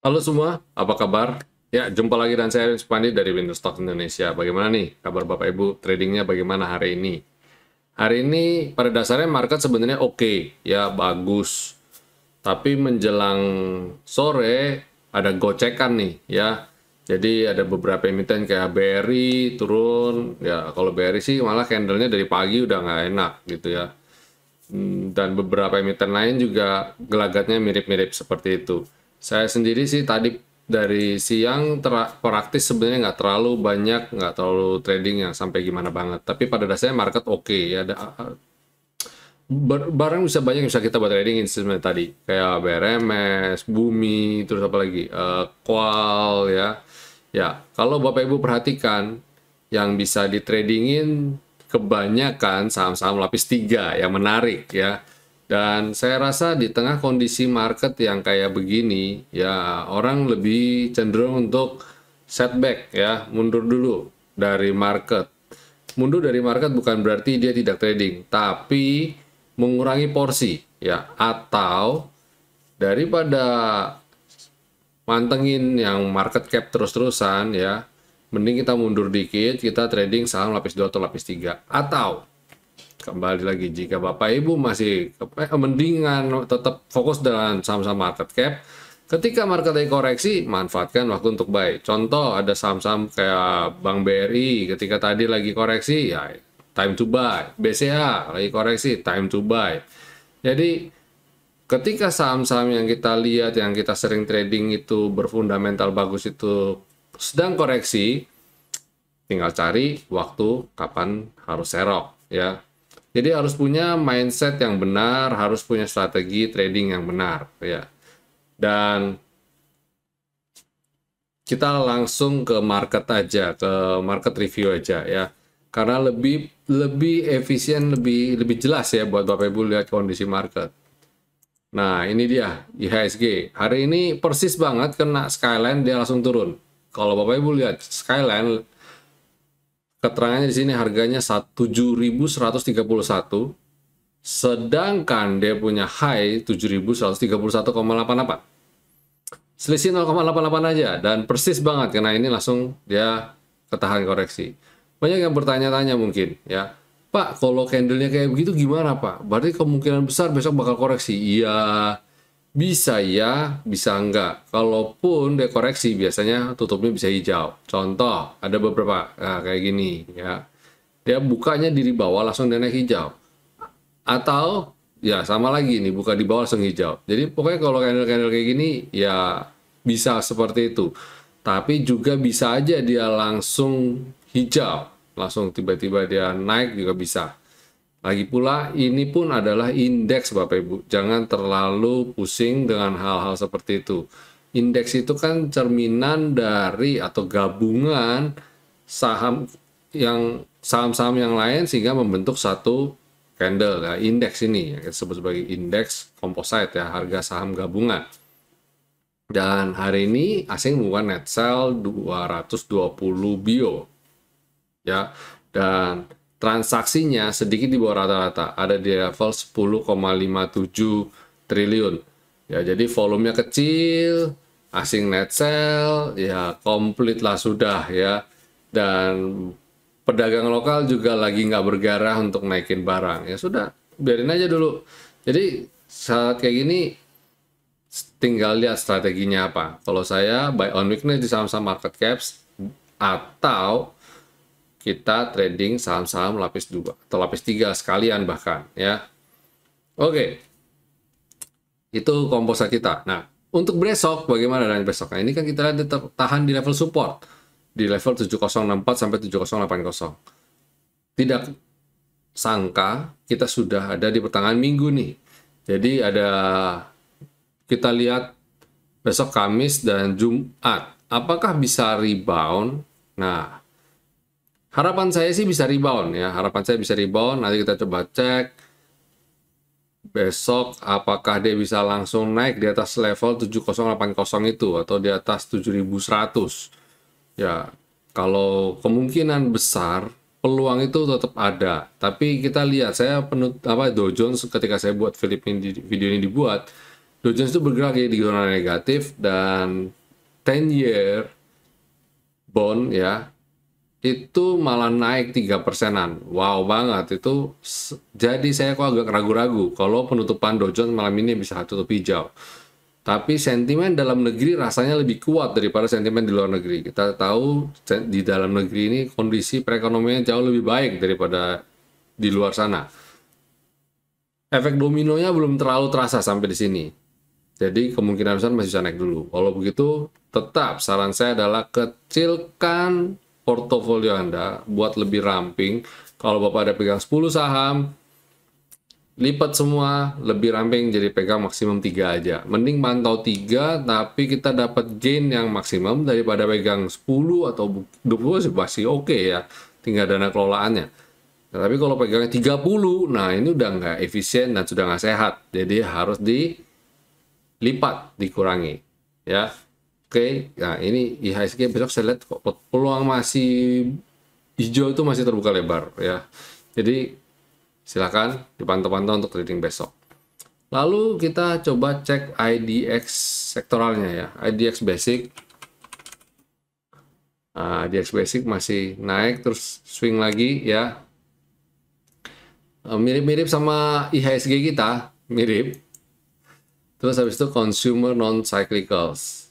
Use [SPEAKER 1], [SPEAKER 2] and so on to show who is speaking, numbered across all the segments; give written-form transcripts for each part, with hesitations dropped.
[SPEAKER 1] Halo semua, apa kabar? Ya, jumpa lagi dan saya Pandi dari Windows Stock Indonesia. Bagaimana nih kabar Bapak Ibu? Tradingnya bagaimana hari ini? Hari ini pada dasarnya market sebenarnya oke, ya bagus. Tapi menjelang sore ada gocekan nih, ya. Jadi ada beberapa emiten kayak BRI turun, ya kalau BRI sih malah candlenya dari pagi udah nggak enak gitu ya. Dan beberapa emiten lain juga gelagatnya mirip-mirip seperti itu. Saya sendiri sih tadi dari siang praktis sebenarnya nggak terlalu banyak, nggak terlalu trading yang sampai gimana banget. Tapi pada dasarnya market oke ya. Barang bisa banyak yang bisa kita buat trading sebenarnya tadi. Kayak BRMS, Bumi, terus apa lagi? Qual ya. Ya, kalau Bapak Ibu perhatikan, yang bisa di tradingin kebanyakan saham-saham lapis 3 yang menarik ya. Dan saya rasa di tengah kondisi market yang kayak begini, ya orang lebih cenderung untuk setback ya, mundur dulu dari market. Mundur dari market bukan berarti dia tidak trading, tapi mengurangi porsi ya, atau daripada mantengin yang market cap terus-terusan ya, mending kita mundur dikit, kita trading saham lapis 2 atau lapis 3. Atau kembali lagi, jika Bapak Ibu masih mendingan tetap fokus dengan saham-saham market cap, ketika market lagi koreksi, manfaatkan waktu untuk buy. Contoh, ada saham-saham kayak Bank BRI, ketika tadi lagi koreksi, ya time to buy. BCA lagi koreksi, time to buy. Jadi ketika saham-saham yang kita lihat, yang kita sering trading itu berfundamental bagus itu sedang koreksi, tinggal cari waktu kapan harus serok ya. Jadi harus punya mindset yang benar, harus punya strategi trading yang benar ya. Dan kita langsung ke market aja, ke market review aja ya. Karena lebih efisien, lebih jelas ya buat Bapak Ibu lihat kondisi market. Nah, ini dia IHSG. Hari ini persis banget kena Skyline, dia langsung turun. Kalau Bapak Ibu lihat Skyline, keterangannya di sini harganya 7.131, sedangkan dia punya high 7.131,88. Selisih 0,88 aja, dan persis banget karena ini langsung dia ketahan koreksi. Banyak yang bertanya-tanya mungkin ya, Pak, kalau candlenya kayak begitu gimana Pak? Berarti kemungkinan besar besok bakal koreksi. Iya, bisa ya, bisa enggak. Kalaupun dia koreksi, biasanya tutupnya bisa hijau. Contoh, ada beberapa kayak gini ya. Dia bukanya di bawah langsung dia naik hijau. Atau ya sama lagi nih, buka di bawah langsung hijau. Jadi pokoknya kalau candle-candle kayak gini ya bisa seperti itu. Tapi juga bisa aja dia langsung hijau, langsung tiba-tiba dia naik juga bisa. Lagi pula ini pun adalah indeks Bapak Ibu. Jangan terlalu pusing dengan hal-hal seperti itu. Indeks itu kan cerminan dari atau gabungan saham saham-saham yang lain sehingga membentuk satu candle ya. Indeks ini ya, kita sebut sebagai indeks composite ya, harga saham gabungan. Dan hari ini asing membuka net sell 220 bio ya, dan transaksinya sedikit di bawah rata-rata, ada di level 10,57 triliun ya. Jadi volumenya kecil, asing net sell ya komplit lah sudah ya. Dan pedagang lokal juga lagi nggak bergarah untuk naikin barang, ya sudah biarin aja dulu. Jadi saat kayak gini tinggal lihat strateginya apa. Kalau saya buy on weakness di saham-saham market caps, atau kita trading saham-saham lapis 2 atau lapis 3 sekalian bahkan ya. Oke, itu komposa kita. Nah, untuk besok bagaimana dengan besok? Nah, ini kan kita lihat tahan di level support di level 7064 sampai 7080. Tidak sangka kita sudah ada di pertengahan minggu nih. Jadi kita lihat besok Kamis dan Jumat, apakah bisa rebound? Nah, harapan saya sih bisa rebound ya. Harapan saya bisa rebound. Nanti kita coba cek besok apakah dia bisa langsung naik di atas level 7080 itu atau di atas 7100. Ya, kalau kemungkinan besar peluang itu tetap ada. Tapi kita lihat, saya Dow Jones ketika saya buat video ini dibuat, Dow Jones itu bergerak di zona negatif, dan 10-year bond ya itu malah naik 3%-an. Wow banget itu. Jadi saya kok agak ragu-ragu kalau penutupan Dow Jones malam ini bisa tutup hijau. Tapi sentimen dalam negeri rasanya lebih kuat daripada sentimen di luar negeri. Kita tahu di dalam negeri ini kondisi perekonomian jauh lebih baik daripada di luar sana. Efek dominonya belum terlalu terasa sampai di sini. Jadi kemungkinan besar masih bisa naik dulu. Kalau begitu, tetap saran saya adalah kecilkan portofolio Anda buat lebih ramping. Kalau Bapak ada pegang 10 saham, lipat semua, lebih ramping jadi pegang maksimum 3 aja. Mending pantau 3, tapi kita dapat gain yang maksimum daripada pegang 10 atau 20 sih masih oke ya. Tinggal dana kelolaannya. Nah, tapi kalau pegangnya 30, nah ini udah nggak efisien dan sudah nggak sehat. Jadi harus dilipat, dikurangi. Ya, oke. Nah ini IHSG besok saya lihat peluang masih hijau itu masih terbuka lebar ya. Jadi silakan dipantau-pantau untuk trading besok. Lalu kita coba cek IDX sektoralnya ya. IDX Basic. Nah, IDX Basic masih naik terus swing lagi ya. Mirip-mirip sama IHSG kita, mirip. Terus habis itu consumer non-cyclicals.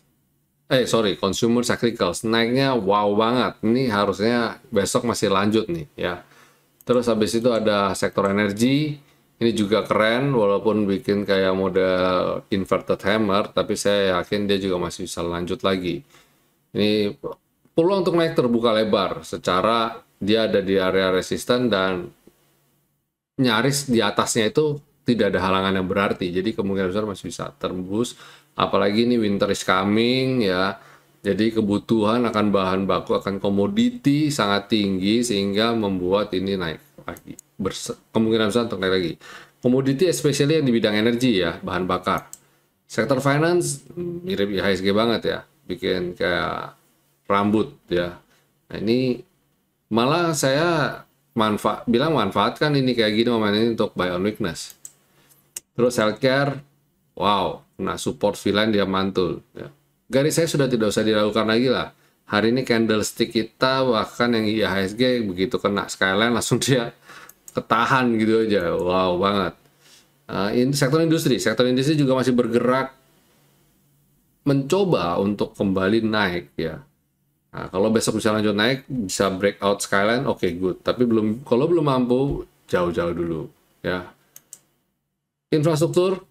[SPEAKER 1] Consumer cyclicals. Naiknya wow banget. Ini harusnya besok masih lanjut nih ya. Terus habis itu ada sektor energi, ini juga keren walaupun bikin kayak model inverted hammer, tapi saya yakin dia juga masih bisa lanjut lagi. Ini peluang untuk naik terbuka lebar, secara dia ada di area resisten dan nyaris di atasnya itu tidak ada halangan yang berarti, jadi kemungkinan besar masih bisa tembus, apalagi ini winter is coming ya. Jadi kebutuhan akan bahan baku, akan komoditi sangat tinggi sehingga membuat ini naik lagi. Kemungkinan besar untuk naik lagi. Komoditi especially yang di bidang energi ya, bahan bakar. Sektor finance mirip IHSG banget ya, bikin kayak rambut ya. Nah ini malah saya manfaatkan ini kayak gini momen ini untuk buy on weakness. Terus healthcare, wow, nah support V-line dia mantul ya. Garis saya sudah tidak usah diragukan lagi lah. Hari ini candlestick kita bahkan yang IHSG begitu kena skyline langsung dia ketahan gitu aja. Wow banget. Ini sektor industri juga masih bergerak mencoba untuk kembali naik ya. Nah, kalau besok bisa lanjut naik, bisa breakout skyline, oke good. Tapi kalau belum mampu, jauh-jauh dulu ya. Infrastruktur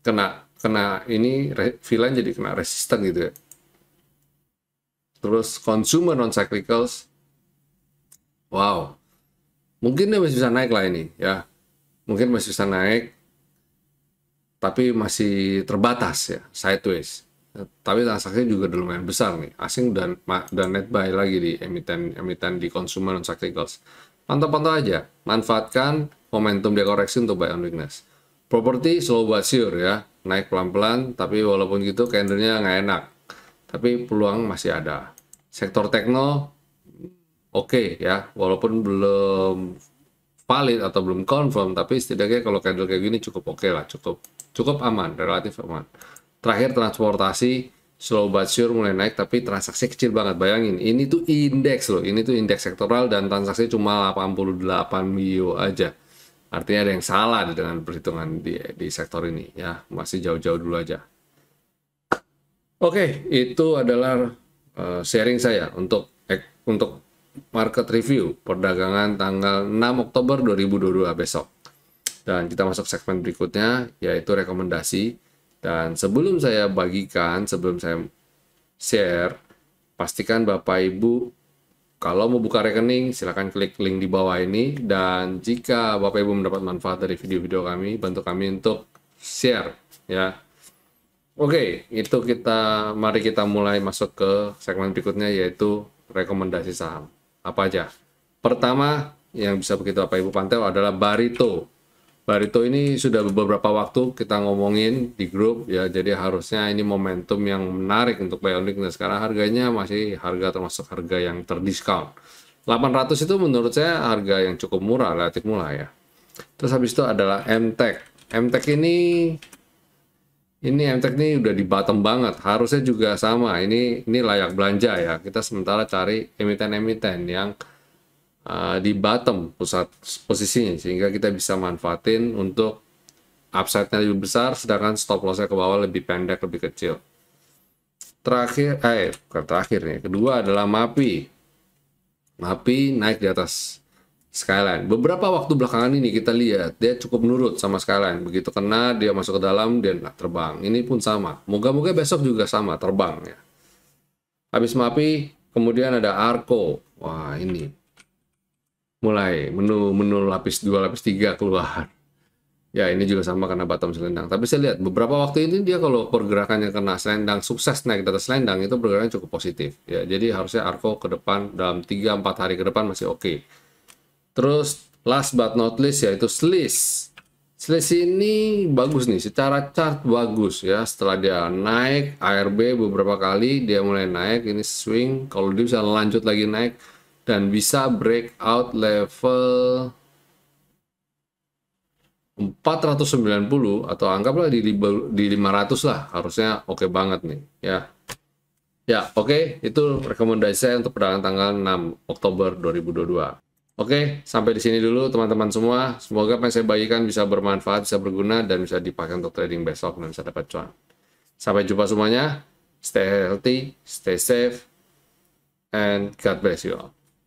[SPEAKER 1] kena ini V-line jadi kena resisten gitu ya. Terus consumer non cyclicals, wow, mungkin dia masih bisa naik lah ini ya, mungkin masih bisa naik, tapi masih terbatas ya, sideways. Tapi transaksinya juga udah lumayan besar nih, asing dan net buy lagi di emiten di consumer non cyclicals. Pantau-pantau aja, manfaatkan momentum dia koreksi untuk buy on weakness. Properti slow but sure ya, naik pelan-pelan, tapi walaupun gitu candlenya nggak enak, tapi peluang masih ada. Sektor tekno oke ya, walaupun belum valid atau belum confirm, tapi setidaknya kalau candle kayak gini cukup oke lah, cukup aman, relatif aman. Terakhir transportasi slow but sure mulai naik, tapi transaksi kecil banget. Bayangin, ini tuh indeks loh, ini tuh indeks sektoral dan transaksi cuma 88 mio aja. Artinya ada yang salah dengan perhitungan di sektor ini ya, masih jauh-jauh dulu aja. Oke, itu adalah sharing saya untuk market review perdagangan tanggal 6 Oktober 2022 besok. Dan kita masuk segmen berikutnya, yaitu rekomendasi. Dan sebelum saya share, pastikan Bapak Ibu kalau mau buka rekening, silakan klik link di bawah ini. Dan jika Bapak Ibu mendapat manfaat dari video-video kami, bantu kami untuk share ya. Oke, itu mari kita mulai masuk ke segmen berikutnya, yaitu rekomendasi saham. Apa aja? Pertama, yang bisa begitu Bapak Ibu pantau adalah Barito. Barito ini sudah beberapa waktu kita ngomongin di grup ya, jadi harusnya ini momentum yang menarik untuk buy on weakness karena harganya masih termasuk harga yang terdiskon. 800 itu menurut saya harga yang cukup murah, relatif murah ya. Terus habis itu adalah MTech. MTech ini Ini MTEK ini udah di bottom banget, harusnya juga sama. Ini layak belanja ya. Kita sementara cari emiten-emiten yang di bottom pusat posisinya, sehingga kita bisa manfaatin untuk upside-nya lebih besar, sedangkan stop loss-nya ke bawah lebih pendek, lebih kecil. Terakhir, bukan terakhir nih, kedua adalah MAPI. MAPI naik di atas Skyline. Beberapa waktu belakangan ini kita lihat dia cukup nurut sama Skyline. Begitu kena dia masuk ke dalam, dia terbang. Ini pun sama. Moga-moga besok juga sama terbang ya. Habis MAPI, kemudian ada Arco. Wah, ini mulai menu lapis 2, lapis 3 keluar. Ya, ini juga sama karena bottom selendang. Tapi saya lihat beberapa waktu ini dia kalau pergerakannya kena selendang, sukses naik di atas selendang, itu pergerakannya cukup positif. Ya, jadi harusnya Arco ke depan dalam 3-4 hari ke depan masih oke. Terus last but not least yaitu Sliss. Sliss ini bagus nih, secara chart bagus ya. Setelah dia naik ARB beberapa kali, dia mulai naik, ini swing. Kalau dia bisa lanjut lagi naik dan bisa breakout level 490 atau anggaplah di 500 lah, harusnya oke banget nih ya. Ya, oke, itu rekomendasi saya untuk perdagangan tanggal 6 Oktober 2022. Oke, sampai di sini dulu teman-teman semua. Semoga apa yang saya bagikan bisa bermanfaat, bisa berguna, dan bisa dipakai untuk trading besok dan bisa dapat cuan. Sampai jumpa semuanya. Stay healthy, stay safe, and God bless you all.